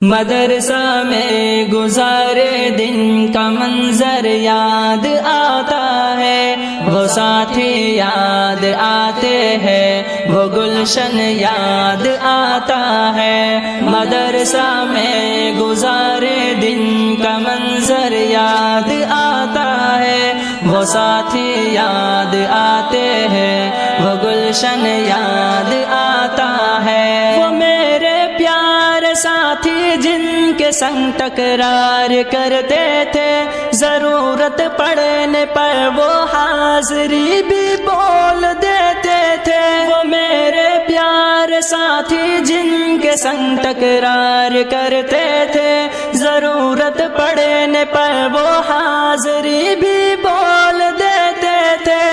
مدرسہ میں گزارے دن کا منظر یاد آتا ہے، وہ ساتھی یاد آتے ہیں، وہ گلشن یاد آتا ہے۔ مدرسہ میں گزارے دن کا منظر یاد آتا ہے، وہ ساتھی یاد آتے ہیں، وہ گلشن یاد آتا ہے۔ وہ میرے پیارے ساتھی جن کے سنگ تکرار کرتے تھے، ضرورت پڑنے پر وہ حاضری بھی بول دیتے تھے۔ وہ میرے پیارے ساتھی جن کے سنگ تکرار کرتے تھے، ضرورت پڑنے پر وہ حاضری بھی بول دیتے تھے۔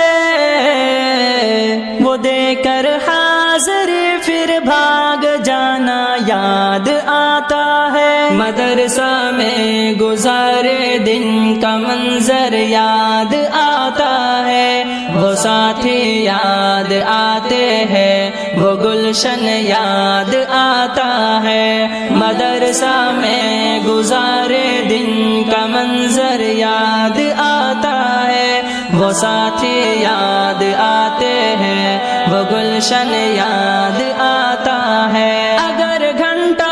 وہ دے کر حاضری پھر بھاگ جانا یاد آتا ہے۔ مدرسہ میں گزارے دن کا منظر یاد آتا ہے، وہ ساتھی یاد آتے ہیں، وہ گلشن یاد آتا ہے۔ مدرسہ میں گزارے دن کا منظر یاد آتا ہے، وہ ساتھی یاد آتے ہیں، وہ گلشن یاد آتا ہے۔ اگر گھنٹہ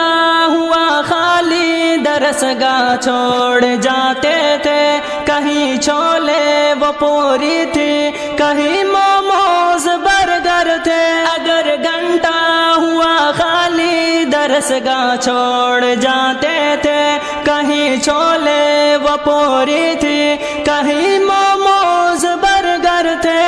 ہوا خالی درس گاہ چھوڑ جاتے تھے، کہیں چھولے وہ پوری تھی، کہیں موموز برگر تھے۔ اگر گھنٹہ ہوا خالی درس گاہ چھوڑ جاتے تھے، کہیں چھولے وہ پوری تھی، کہیں موموز برگر تھے۔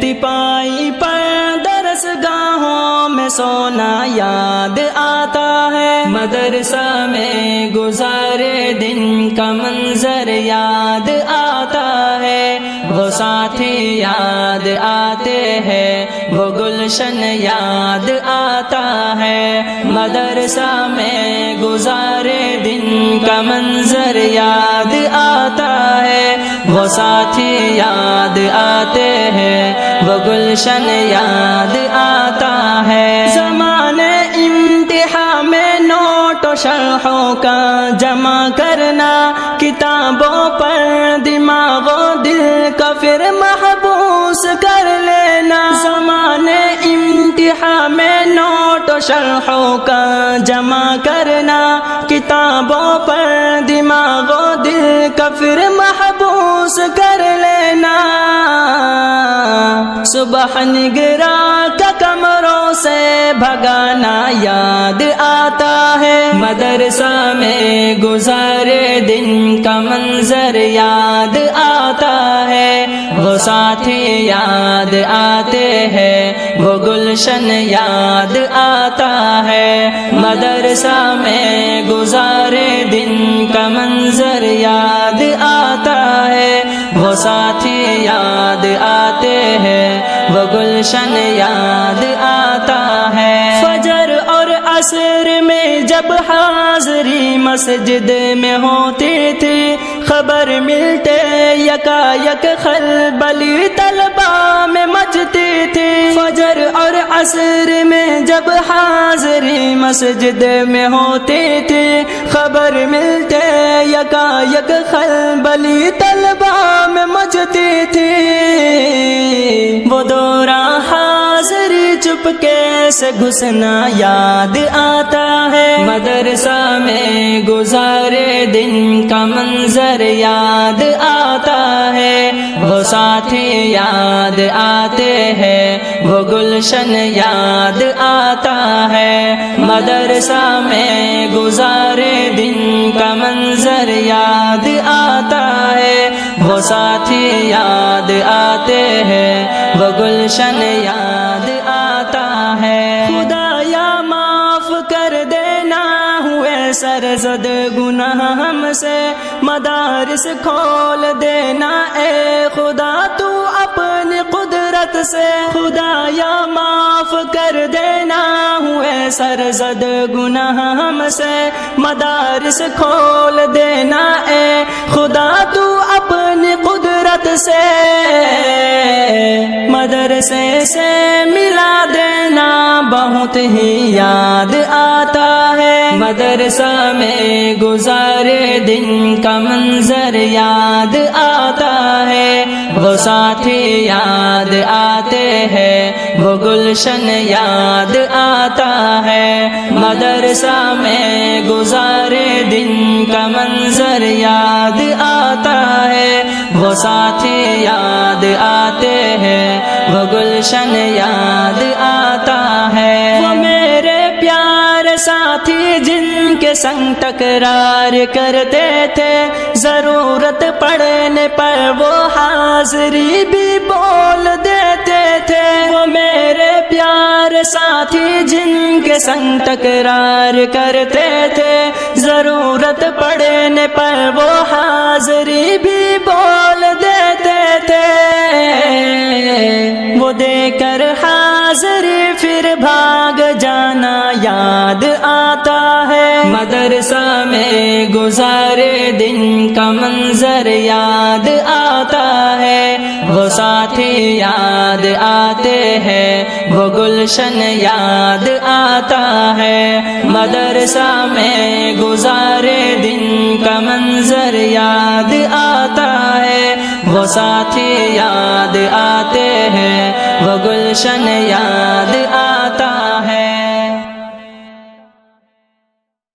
تپائی پر درس گاہوں میں سونا یاد آتا ہے۔ مدرسہ میں گزارے دن کا منظر یاد آتا ہے، وہ ساتھی یاد آتے ہیں، وہ گلشن یاد آتا ہے۔ مدرسہ میں گزارے دن کا منظر یاد آتا ہے، وہ ساتھی یاد آتے ہیں، وہ گلشن یاد آتا ہے۔ زمانے امتحان میں نوٹ و شرحوں کا جمع کرنا، کتابوں پر دماغ و دل کا پھر محبوس کر لینا۔ زمانے امتحان میں نوٹ و شرحوں کا جمع کرنا، کتابوں پر دماغ و دل کا پھر محبوس کر لینا۔ صبح نگراں کا کمروں سے بھگانا یاد آتا ہے۔ مدرسہ میں گزارے دن کا منظر یاد آتا ہے، وہ ساتھی یاد آتے ہیں، وہ گلشن یاد آتا ہے۔ مدرسہ میں گزارے دن کا منظر یاد آتا ہے، وہ ساتھی یاد آتے ہیں، وہ گلشن یاد آتا ہے۔ فجر اور عصر میں جب حاضری مسجد میں ہوتی تھی، خبر ملتے یکا یک خلبلی طلبہ میں مچتی تھی۔ فجر اور عصر میں جب حاضری مسجد میں ہوتی تھی، خبر ملتے یکا یک خلبلی طلبہ میں مچتی تھی۔ وہ دوران حاضری چپکے سے گھسنا یاد آتا ہے۔ مدرسہ میں گزارے دن کا منظر یاد آتا ہے، وہ ساتھی یاد آتے ہیں، وہ گلشن یاد آتا ہے۔ مدرسہ میں گزارے دن کا منظر یاد آتا ہے، وہ ساتھی یاد آتے ہیں، وہ گلشن یاد آتا ہے۔ خدایا معاف کر دینا ہوئے سرزد گناہ ہم سے، مدارس کھول دینا اے خدا تو اپنی قدرت سے۔ خدایا معاف کر دینا ہوئے سرزد گناہ ہم سے، مدارس کھول دینا اے خدا تو اپنی قدرت سے۔ مدرسے سے ملا دینا بہت ہی یاد آتا ہے۔ مدرسہ میں گزارے دن کا منظر یاد آتا ہے، وہ ساتھی یاد آتے ہیں، وہ گلشن یاد آتا ہے۔ مدرسہ میں گزارے دن کا منظر یاد آتا ہے، وہ ساتھی یاد آتے ہیں، وہ گلشن یاد آتا ہے۔ وہ میرے پیارے ساتھی جن کے سنگ تکرار کرتے تھے، ضرورت پڑنے پر وہ حاضری بھی بول دیتے تھے۔ وہ میرے پیارے ساتھی جن کے سنگ تکرار کرتے تھے، ضرورت پڑنے پر وہ حاضری بھی بول دیتے تھے۔ وہ دے کر حاضری پھر بھاگ جانا یاد آتا ہے۔ مدرسہ میں گزارے دن کا منظر یاد آتا ہے، وہ ساتھی یاد آتے ہیں، وہ گلشن یاد آتا ہے۔ مدرسہ میں گزارے دن کا منظر یاد آتا ہے، وہ ساتھی یاد آتے ہیں، وہ گلشن یاد